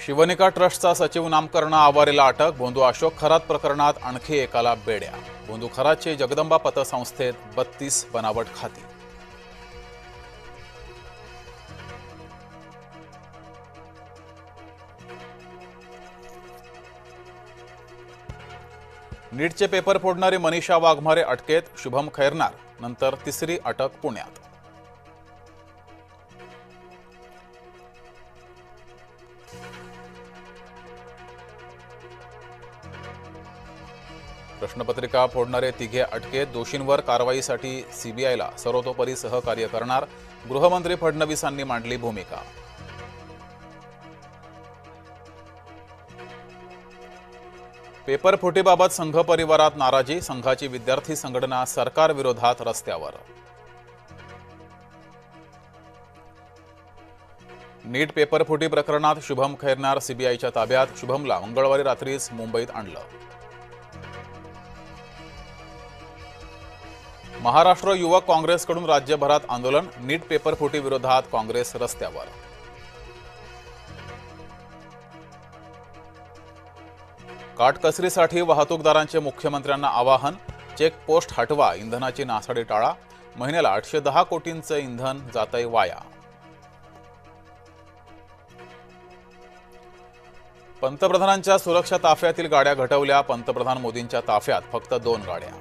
शिवनिका ट्रस्टचा सचिव नामकरण आवारेला अटक। भोंदू अशोक खरात प्रकरणात आणखी एकाला बेड्या। भोंदू खरातची जगदंबा पतसंस्थेत 32 बनावट खाती। नीटचे पेपर फोडणारे मनीषा वाघमारे अटकेत। शुभम खैरनार नंतर तिसरी अटक पुण्यात। प्रश्नपत्रिका फोडणारे तिघे अटकेत। दोषींवर कारवाईसाठी सीबीआयला सर्वतोपरी सहकार्य करणार। गृहमंत्री फडणवीसांनी मांडली भूमिका। पेपर फुटीबाबत संघ परिवारात नाराजी। संघाची विद्यार्थी संघटना सरकार विरोधात रस्त्यावर। नीट पेपर फुटी प्रकरणात शुभम खैरनार सीबीआयच्या ताब्यात। शुभमला मंगळवारी रात्रीच मुंबईत आणलं। महाराष्ट्र युवक काँग्रेसकडून राज्यभरात आंदोलन। नीट पेपर फुटी विरोधात काँग्रेस रस्त्यावर। काटकसरीसाठी वाहतूकदारांचे मुख्यमंत्र्यांना आवाहन। चेक पोस्ट हटवा, इंधनाची नासाडी टाळा। महिन्याला 810 कोटींचं इंधन जातंय वाया। पंतप्रधानांच्या सुरक्षा ताफ्यातील गाड्या घटवल्या। पंतप्रधान मोदींच्या ताफ्यात फक्त 2 गाड्या।